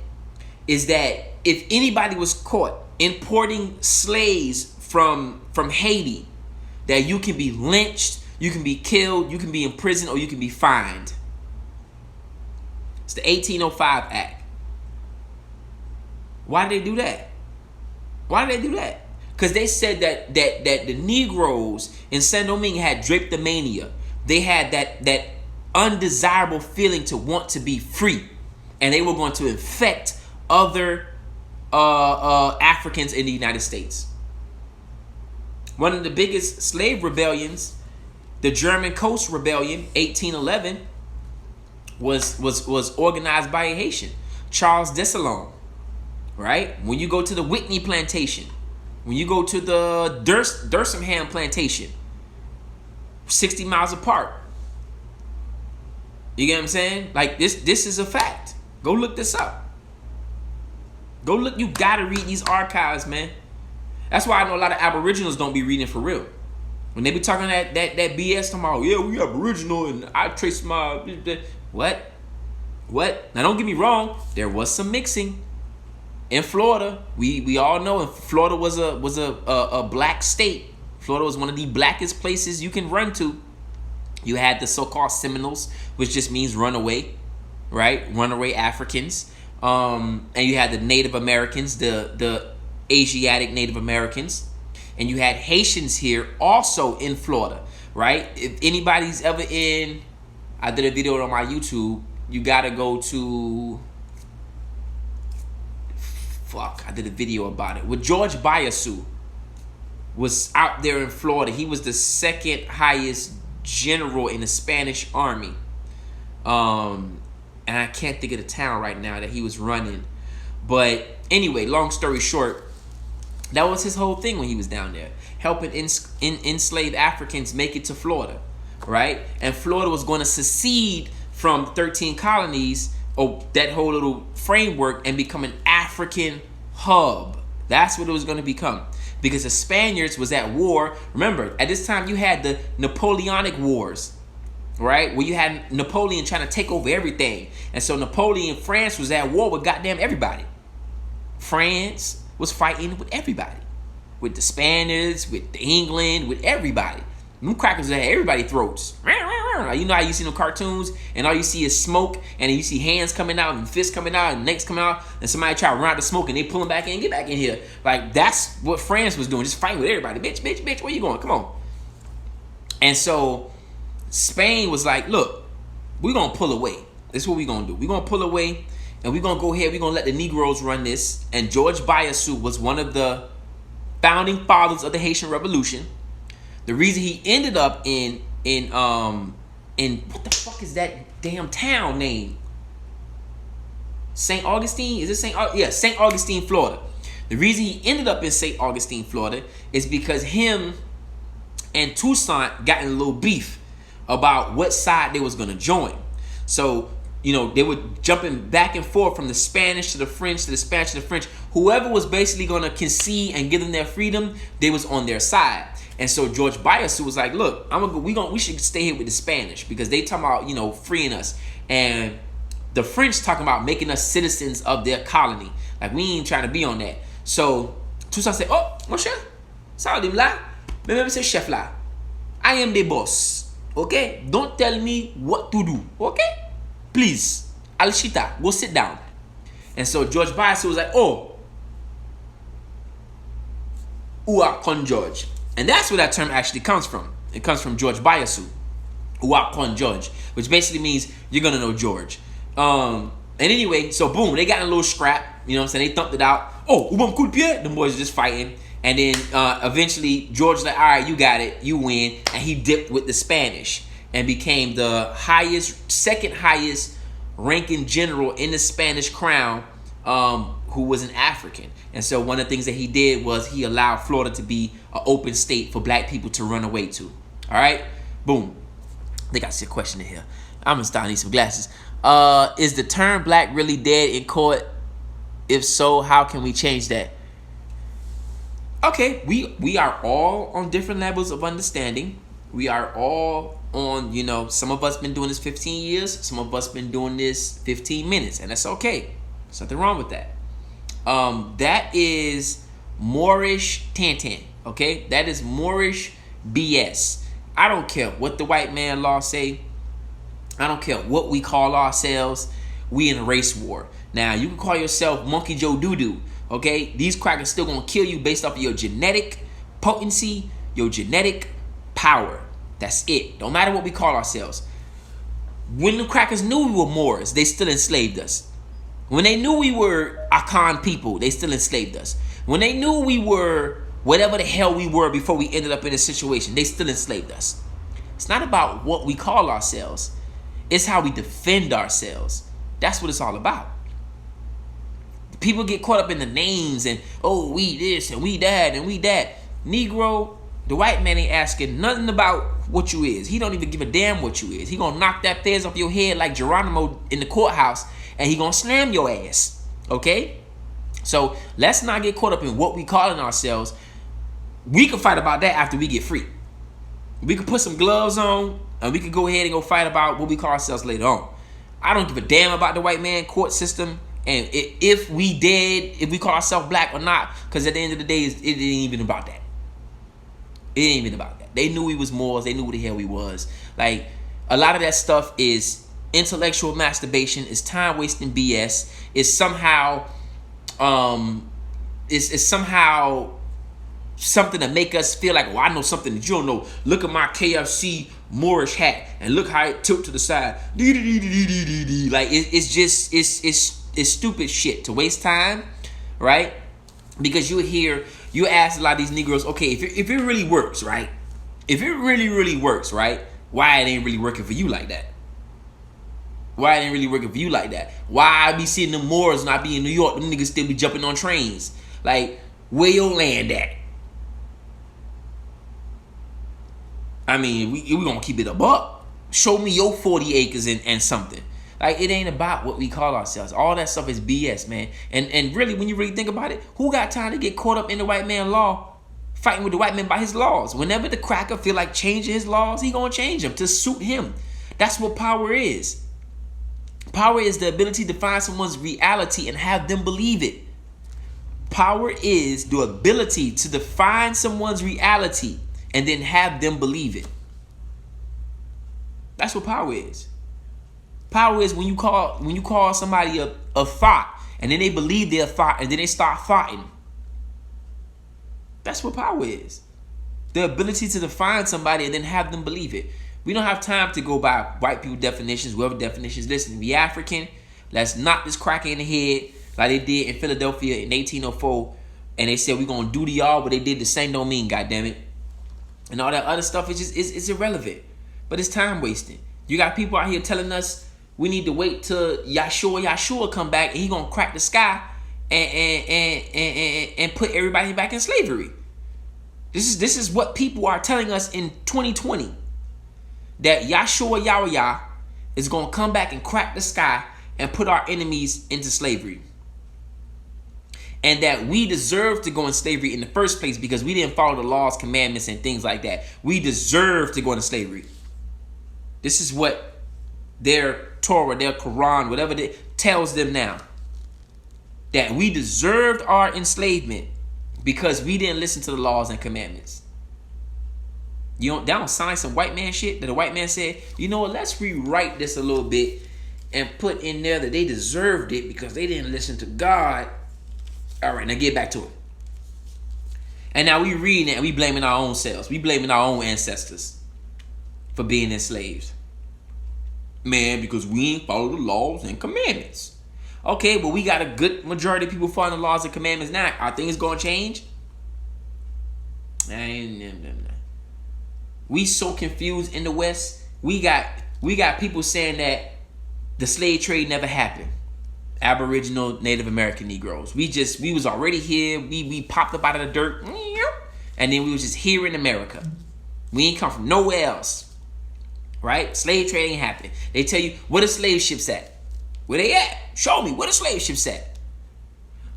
is that if anybody was caught importing slaves from Haiti, that you can be lynched, you can be killed, you can be in prison, or you can be fined. It's the 1805 Act. Why did they do that? Why did they do that? Because they said that the Negroes in Saint-Domingue had drapetomania. They had that undesirable feeling to want to be free, and they were going to infect other Africans in the United States. One of the biggest slave rebellions, the German Coast Rebellion, 1811, was organized by a Haitian, Charles Dessalines. Right? When you go to the Whitney Plantation, when you go to the Dursham Plantation, 60 miles apart. You get what I'm saying? Like this is a fact. Go look this up. Go look. You gotta read these archives, man. That's why I know a lot of Aboriginals don't be reading for real. When they be talking that BS, talking about, yeah, we Aboriginal and I trace my what? Now don't get me wrong. There was some mixing in Florida. We all know, and Florida was a black state. Florida was one of the blackest places you can run to. You had the so-called Seminoles, which just means runaway, right? Runaway Africans. And you had the Native Americans, the Asiatic Native Americans. And you had Haitians here also in Florida, right? If anybody's ever in, I did a video on my YouTube, you gotta go to, I did a video about it. With George Biasu was out there in Florida. He was the second highest general in the Spanish army. And I can't think of the town right now that he was running. But anyway, long story short, that was his whole thing when he was down there, helping enslaved Africans make it to Florida, right? And Florida was going to secede from 13 colonies, or that whole little framework, and become an African hub. That's what it was going to become, because the Spaniards was at war. Remember, at this time you had the Napoleonic Wars, right? Where you had Napoleon trying to take over everything. And so Napoleon, France was at war with goddamn everybody. France was fighting with everybody. With the Spaniards, with England, with everybody. Them crackers at everybody's throats. You know how you see them cartoons and all you see is smoke, and then you see hands coming out and fists coming out and necks coming out, and somebody try to run out the smoke and they pull them back in, get back in here. Like, that's what France was doing, just fighting with everybody. Bitch, where you going? Come on. And so Spain was like, look, we're going to pull away. This is what we're going to do. We're going to pull away, and we're going to go ahead. We're going to let the Negroes run this. And George Biasu was one of the founding fathers of the Haitian Revolution. The reason he ended up in what the fuck is that damn town name? St. Augustine? Is it St. Yeah, St. Augustine, Florida. The reason he ended up in St. Augustine, Florida is because him and Toussaint got in a little beef about what side they was going to join. So, you know, they were jumping back and forth from the Spanish to the French to the Spanish to the French. Whoever was basically going to concede and give them their freedom, they was on their side. And so George Biasu was like, look, we should stay here with the Spanish, because they talking about, you know, freeing us. And the French talking about making us citizens of their colony. Like, we ain't trying to be on that. So Toussaint said, oh, mon cher, ça va là. Même c'est chef là. I am the boss. Okay? Don't tell me what to do. Okay? Please. Alshita, go sit down. And so George Biasu was like, oh, Uakon George. And that's where that term actually comes from. It comes from George Biasu, Uakon George, which basically means you're gonna know George. And anyway, so boom, they got in a little scrap. You know what I'm saying? They thumped it out. Oh, ubam coup de pied. Them boys just fighting. And then eventually George like, all right, you got it, you win. And he dipped with the Spanish and became the second highest ranking general in the Spanish crown, who was an African. And so one of the things that he did was he allowed Florida to be an open state for black people to run away to. All right, boom. I think I see a question in here. I'm gonna start. I need some glasses. Is the term black really dead in court? If so, how can we change that? Okay, we are all on different levels of understanding. We are all on, some of us been doing this 15 years, some of us been doing this 15 minutes, and that's okay. There's nothing wrong with that. That is Moorish Tantan, okay? That is Moorish BS. I don't care what the white man law say. I don't care what we call ourselves. We in a race war. Now, you can call yourself Monkey Joe Doo-Doo, okay? These crackers still gonna kill you based off of your genetic potency, your genetic power. That's it. Don't matter what we call ourselves. When the crackers knew we were Moors, they still enslaved us. When they knew we were Akan people, they still enslaved us. When they knew we were whatever the hell we were before we ended up in this situation, they still enslaved us. It's not about what we call ourselves. It's how we defend ourselves. That's what it's all about. People get caught up in the names and, oh, we this and we that and we that. Negro, the white man ain't asking nothing about what you is. He don't even give a damn what you is. He gonna knock that fez off your head like Geronimo in the courthouse, and he gonna slam your ass. Okay? So let's not get caught up in what we calling ourselves. We can fight about that after we get free. We can put some gloves on and we can go ahead and go fight about what we call ourselves later on. I don't give a damn about the white man court system and if we call ourselves black or not, because at the end of the day, it ain't even about that. It ain't even about that. They knew we was Moors. They knew who the hell we was. Like, a lot of that stuff is intellectual masturbation. It's time wasting BS. It's somehow, it's somehow something to make us feel like, well, I know something that you don't know. Look at my KFC Moorish hat and look how it tilts to the side. Like, it's stupid shit to waste time, right? Because you ask a lot of these Negroes, okay, if it really works, right? If it really works, right? Why it ain't really working for you like that? Why it ain't really working for you like that? Why I be seeing them Moors and I be in New York, them niggas still be jumping on trains? Like, where your land at? I mean, we gonna keep it a buck. Show me your 40 acres and something. Like, it ain't about what we call ourselves. All that stuff is BS, man. And really, when you really think about it, who got time to get caught up in the white man law, fighting with the white man by his laws? Whenever the cracker feel like changing his laws, he gonna change them to suit him. That's what power is. Power is the ability to find someone's reality and have them believe it. Power is the ability to define someone's reality and then have them believe it. That's what power is. Power is when you call somebody a thought and then they believe their thought and then they start thoughting. That's what power is. The ability to define somebody and then have them believe it. We don't have time to go by white people definitions, whoever definitions. Listen, we African. Let's knock this cracker in the head like they did in Philadelphia in 1804. And they said we're gonna do to y'all, but they did the same don't mean, goddammit. And all that other stuff is just it's irrelevant. But it's time wasting. You got people out here telling us we need to wait till Yahshua come back and he gonna crack the sky and put everybody back in slavery. This is what people are telling us in 2020. That Yahshua Yahweh is gonna come back and crack the sky and put our enemies into slavery. And that we deserve to go in slavery in the first place because we didn't follow the laws, commandments, and things like that. We deserve to go into slavery. This is what their Torah, their Quran, whatever it tells them now. That we deserved our enslavement because we didn't listen to the laws and commandments. They don't sign some white man shit that the white man said, you know what, let's rewrite this a little bit and put in there that they deserved it because they didn't listen to God. All right, now get back to it. And now we reading it and we blaming our own selves. We blaming our own ancestors for being enslaved. Man, because we ain't follow the laws and commandments. Okay, well, we got a good majority of people following the laws and commandments now. Are things going to change? We so confused in the West. We got people saying that the slave trade never happened. Aboriginal, Native American Negroes. We was already here. We popped up out of the dirt, and then we was just here in America. We ain't come from nowhere else, right? Slave trade ain't happening. They tell you where the slave ships at. Where they at? Show me where the slave ships at.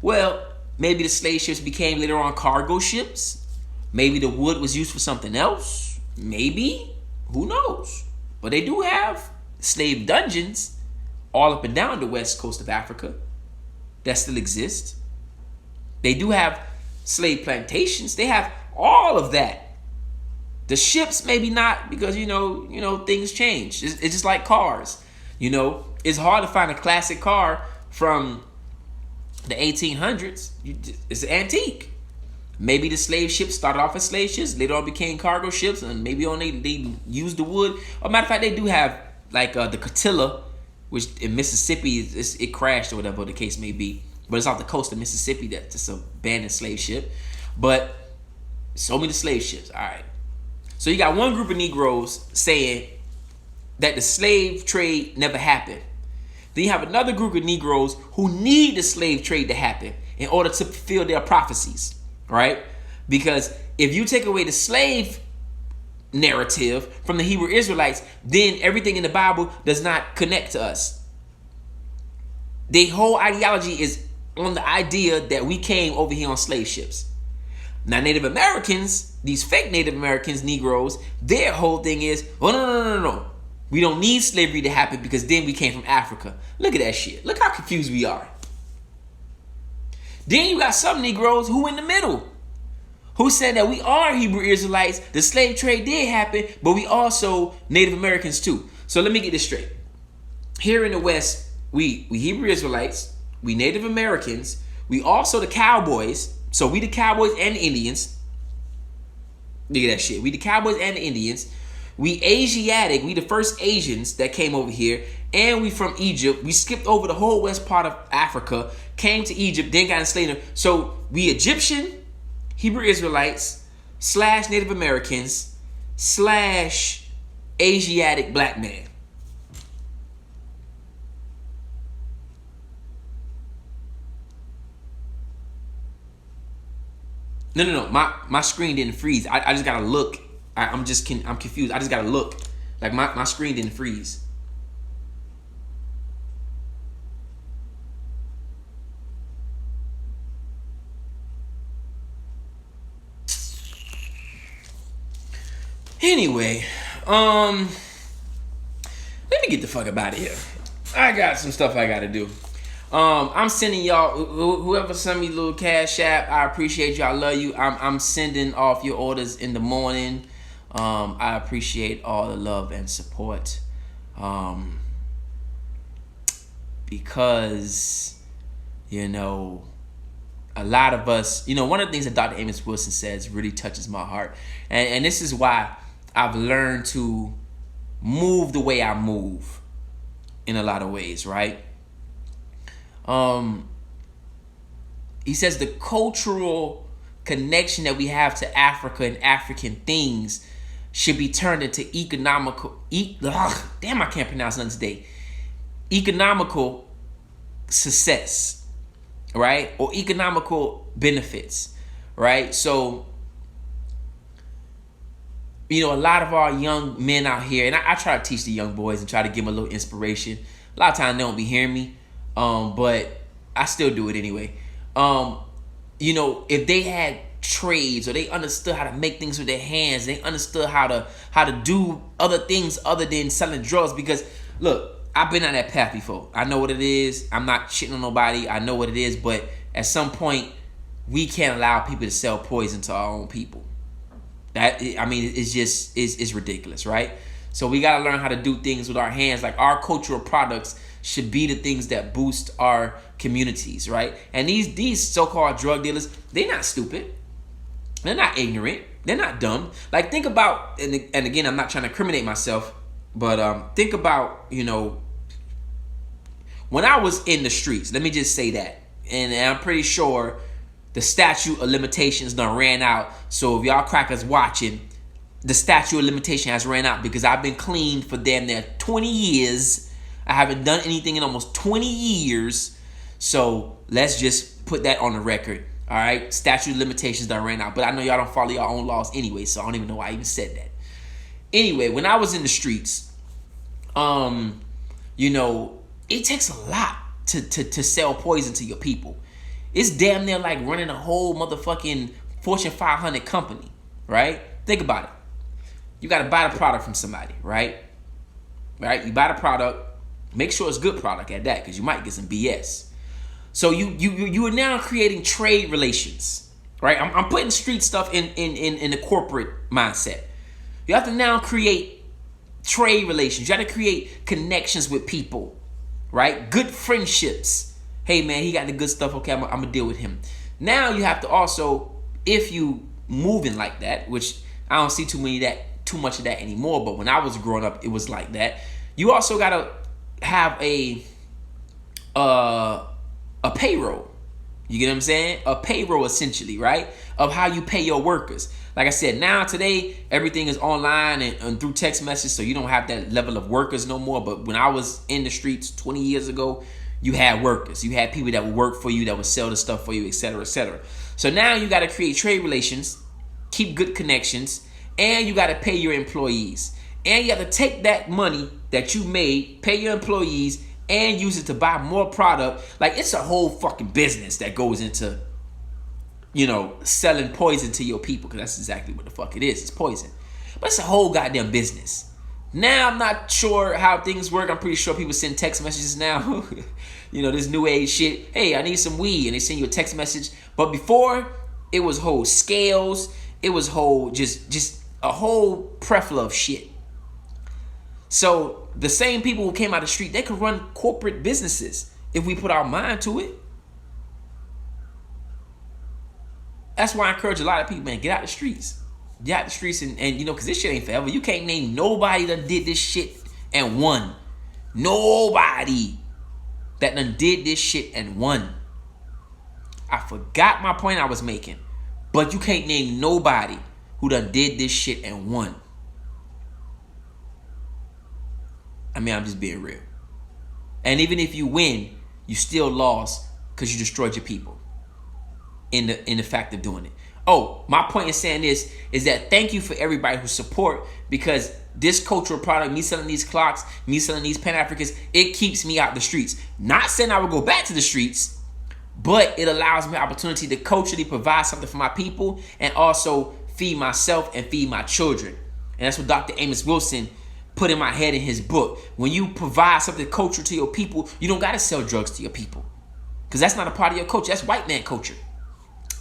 Well, maybe the slave ships became later on cargo ships. Maybe the wood was used for something else. Maybe. Who knows? But they do have slave dungeons all up and down the west coast of Africa that still exist. They do have slave plantations. They have all of that. The ships maybe not, because things change. It's just like cars. It's hard to find a classic car from the 1800s. It's an antique. Maybe the slave ships started off as slave ships, later on became cargo ships, and maybe they used the wood. Or matter of fact, they do have like the Chattel, which in Mississippi it crashed or whatever the case may be. But it's off the coast of Mississippi that's just an abandoned slave ship. But so many slave ships. All right. So you got one group of Negroes saying that the slave trade never happened. Then you have another group of Negroes who need the slave trade to happen in order to fulfill their prophecies, right? Because if you take away the slave narrative from the Hebrew Israelites, then everything in the Bible does not connect to us. The whole ideology is on the idea that we came over here on slave ships. Now, Native Americans, these fake Native Americans, Negroes, their whole thing is, oh, no. We don't need slavery to happen because then we came from Africa. Look at that shit. Look how confused we are. Then you got some Negroes who in the middle, who said that we are Hebrew Israelites. The slave trade did happen, but we also Native Americans too. So let me get this straight. Here in the West, we Hebrew Israelites, we Native Americans, we also the cowboys. So we the cowboys and the Indians. Look at that shit. We the cowboys and the Indians. We Asiatic, we the first Asians that came over here, and we from Egypt. We skipped over the whole west part of Africa, came to Egypt, then got enslaved. So we Egyptian, Hebrew Israelites, / Native Americans, / Asiatic black man. No. My screen didn't freeze. I just gotta look. I'm confused. I just gotta look. Like my screen didn't freeze. Anyway, let me get the fuck up out of here. I got some stuff I gotta do. I'm sending y'all, whoever sent me a little cash app, I appreciate you. I love you. I'm sending off your orders in the morning. I appreciate all the love and support. Because, a lot of us, one of the things that Dr. Amos Wilson says really touches my heart. And this is why I've learned to move the way I move in a lot of ways, right? He says the cultural connection that we have to Africa and African things should be turned into economical, I can't pronounce nothing today. Economical success, right? Or economical benefits, right? So, a lot of our young men out here, and I try to teach the young boys and try to give them a little inspiration. A lot of times they don't be hearing me, but I still do it anyway. If they had trades, or they understood how to make things with their hands, they understood how to do other things other than selling drugs. Because look, I've been on that path before. I know what it is. I'm not shitting on nobody. I know what it is. But at some point, we can't allow people to sell poison to our own people. It's ridiculous, right? So we got to learn how to do things with our hands. Like, our cultural products should be the things that boost our communities, right? And these so-called drug dealers, they're not stupid. They're not ignorant. They're not dumb. Like, think about, and again, I'm not trying to incriminate myself, but think about, When I was in the streets, let me just say that. And I'm pretty sure the statute of limitations done ran out. So if y'all crackers watching, the statute of limitation has ran out because I've been clean for damn near 20 years. I haven't done anything in almost 20 years. So let's just put that on the record. All right, statute of limitations done ran out. But I know y'all don't follow your own laws anyway, so I don't even know why I even said that. Anyway, when I was in the streets, you know, it takes a lot to sell poison to your people. It's damn near like running a whole motherfucking Fortune 500 company, right? Think about it. You got to buy the product from somebody, right? Right? You buy the product, make sure it's good product at that, because you might get some BS. So you are now creating trade relations, right? I'm putting street stuff in the corporate mindset. You have to now create trade relations. You got to create connections with people, right? Good friendships. Hey man, he got the good stuff. Okay, I'm gonna deal with him. Now you have to also, if you moving like that, which I don't see too much of that anymore. But when I was growing up, it was like that. You also gotta have a payroll. You get what I'm saying? A payroll, essentially, right? Of how you pay your workers. Like I said, now today, everything is online and through text message, so you don't have that level of workers no more. But when I was in the streets 20 years ago, you had workers. You had people that would work for you, that would sell the stuff for you, etc., etc. So now you got to create trade relations, keep good connections, and you got to pay your employees. And you have to take that money that you made, pay your employees, and use it to buy more product. Like, it's a whole fucking business that goes into, you know, selling poison to your people, because that's exactly what the fuck it is. It's poison. But it's a whole goddamn business. Now, I'm not sure how things work. I'm pretty sure people send text messages now. You know, this new age shit. Hey, I need some weed. And they send you a text message. But before, it was whole scales. It was whole, just a whole plethora of shit. So the same people who came out of the street, they could run corporate businesses if we put our mind to it. That's why I encourage a lot of people, man, get out the streets. Get out the streets and you know, because this shit ain't forever. You can't name nobody that did this shit and won. Nobody that done did this shit and won. I forgot my point I was making. But you can't name nobody who done did this shit and won. I mean, I'm just being real. And even if you win, you still lost because you destroyed your people in the fact of doing it. Oh, my point in saying this is that thank you for everybody who support, because this cultural product, me selling these clocks, me selling these Pan-Africans, it keeps me out the streets. Not saying I would go back to the streets, but it allows me the opportunity to culturally provide something for my people and also feed myself and feed my children. And that's what Dr. Amos Wilson put in my head in his book. When you provide something cultural to your people, you don't got to sell drugs to your people, because that's not a part of your culture. That's white man culture.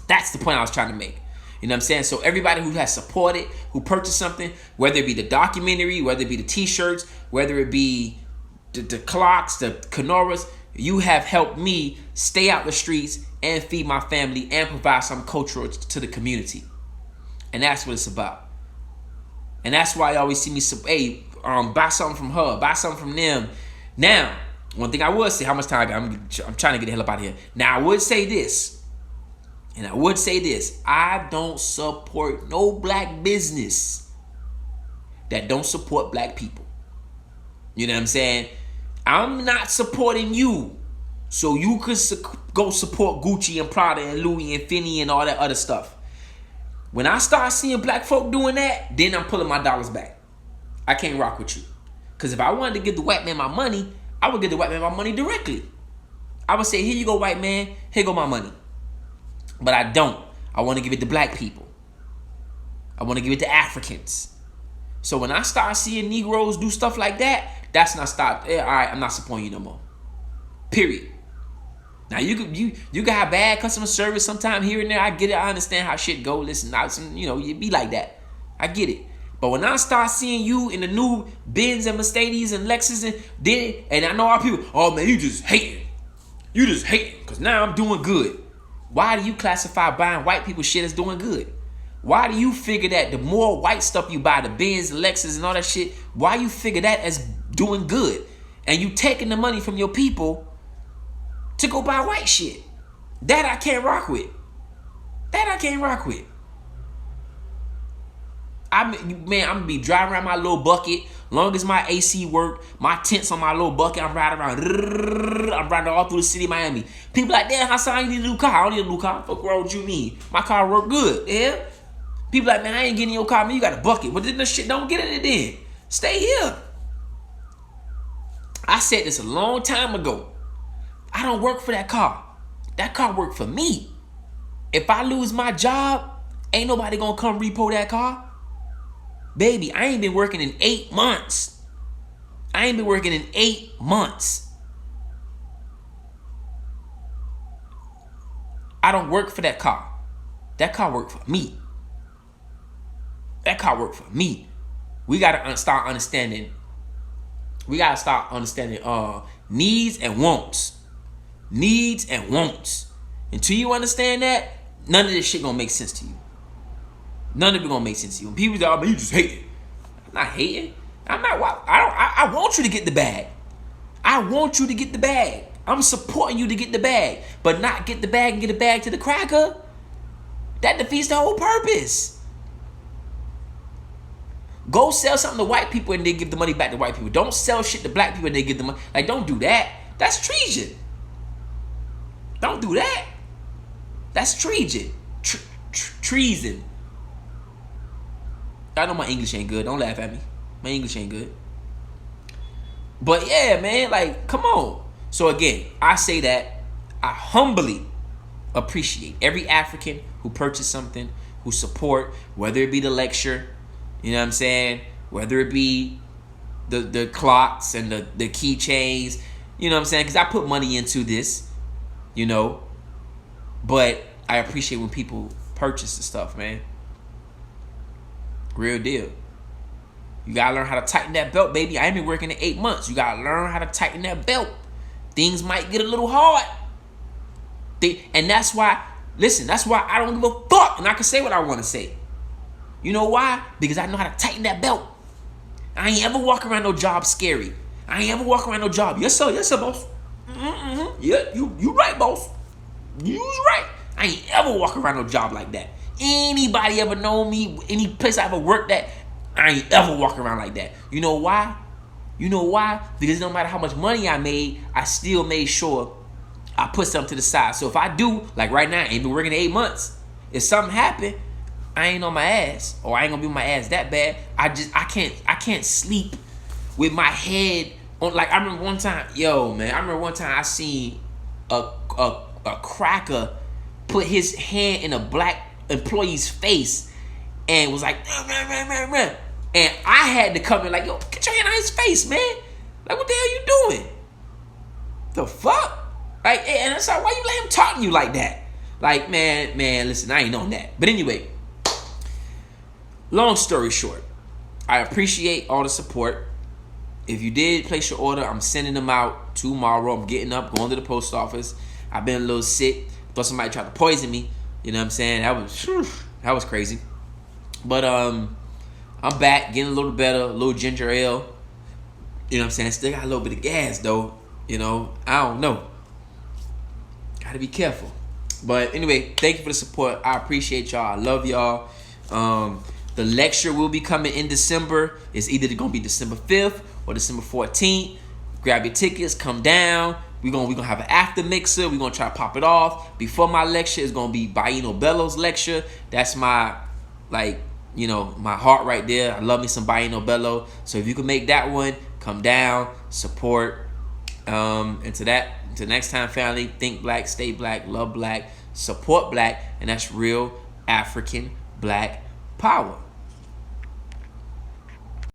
That's the point I was trying to make. You know what I'm saying? So everybody who has supported, who purchased something, whether it be the documentary, whether it be the t-shirts, whether it be the clocks, the Kenoras, you have helped me stay out the streets and feed my family and provide some culture to the community. And that's what it's about. And that's why you always see me say, hey, buy something from her, buy something from them. Now, one thing I would say, how much time I got? I'm trying to get the hell up out of here. Now, I would say this. I don't support no black business that don't support black people. You know what I'm saying? I'm not supporting you, so you could go support Gucci and Prada and Louis and Fendi and all that other stuff. When I start seeing black folk doing that, then I'm pulling my dollars back. I can't rock with you. Because if I wanted to give the white man my money, I would give the white man my money directly. I would say, here you go, white man, here go my money. But I don't. I want to give it to black people. I want to give it to Africans. So when I start seeing Negroes do stuff like that, that's not stop. All right, I'm not supporting you no more. Period. Now you can have bad customer service sometime here and there. I get it. I understand how shit go. Listen, you be like that. I get it. But when I start seeing you in the new Benz and Mercedes and Lexus and I know our people, oh man, you just hating. You just hating because now I'm doing good. Why do you classify buying white people shit as doing good? Why do you figure that the more white stuff you buy, the Benz, the Lexus, and all that shit, why you figure that as doing good? And you taking the money from your people to go buy white shit. That I can't rock with. That I can't rock with. I'm gonna be driving around my little bucket. Long as my AC work, my tent's on my little bucket, I'm riding around. I'm riding all through the city of Miami. People like, damn, Hassan, you need a new car. I don't need a new car. Fuck wrong with you mean? My car work good. Yeah. People like, man, I ain't getting your car. Man, you got a bucket. But then the shit, don't get in it then. Stay here. I said this a long time ago. I don't work for that car. That car work for me. If I lose my job, ain't nobody gonna come repo that car. Baby, I ain't been working in 8 months. I ain't been working in 8 months. I don't work for that car. That car work for me. That car work for me. We gotta start understanding. We gotta start understanding needs and wants. Needs and wants. Until you understand that, none of this shit gonna make sense to you. None of it gonna make sense to you. When people say, "Oh, man, you just hating." I'm not hating. I'm not. I want you to get the bag. I want you to get the bag. I'm supporting you to get the bag, but not get the bag and get the bag to the cracker. That defeats the whole purpose. Go sell something to white people and then give the money back to white people. Don't sell shit to black people and then give the money. Like, don't do that. That's treason. Don't do that. That's treason. Treason. I know my English ain't good. Don't laugh at me. My English ain't good. But yeah, man, like, come on. So again, I say that I humbly appreciate every African who purchased something, who support, whether it be the lecture, you know what I'm saying? Whether it be the clocks and the keychains, you know what I'm saying? Because I put money into this, you know. But I appreciate when people purchase the stuff, man. Real deal. You gotta learn how to tighten that belt, baby. I ain't been working in 8 months. You gotta learn how to tighten that belt. Things might get a little hard. And that's why, listen, that's why I don't give a fuck. And I can say what I want to say. You know why? Because I know how to tighten that belt. I ain't ever walk around no job scary. I ain't ever walk around no job. Yes, sir, boss. Yeah, you right, boss. You right. I ain't ever walk around no job like that. Anybody ever know me, any place I ever worked at, I ain't ever walk around like that. You know why? You know why? Because no matter how much money I made, I still made sure I put something to the side. So if I do, like right now, I ain't been working 8 months. If something happen, I ain't on my ass, or I ain't gonna be on my ass that bad. I can't sleep with my head on. Like I remember one time, I seen a cracker put his hand in a black employee's face and was like, "Rah." And I had to come in like, yo, get your hand on his face, man. Like, what the hell you doing? The fuck? Like, and that's like, why you let him talk to you like that? Like, man, listen, I ain't on that. But anyway, long story short, I appreciate all the support. If you did place your order, I'm sending them out tomorrow. I'm getting up, going to the post office. I've been a little sick. Thought somebody tried to poison me. You know what I'm saying? That was crazy. But I'm back, getting a little better, a little ginger ale. You know what I'm saying? Still got a little bit of gas though. You know, I don't know. Gotta be careful. But anyway, thank you for the support. I appreciate y'all. I love y'all. The lecture will be coming in December. It's either gonna be December 5th or December 14th. Grab your tickets, come down. We're gonna have an after mixer. We're gonna try to pop it off. Before my lecture is gonna be Baino Bello's lecture. That's my, like, you know, my heart right there. I love me some Baino Bello. So if you can make that one, come down, support. And to next time, family, think black, stay black, love black, support black, and that's real African black power.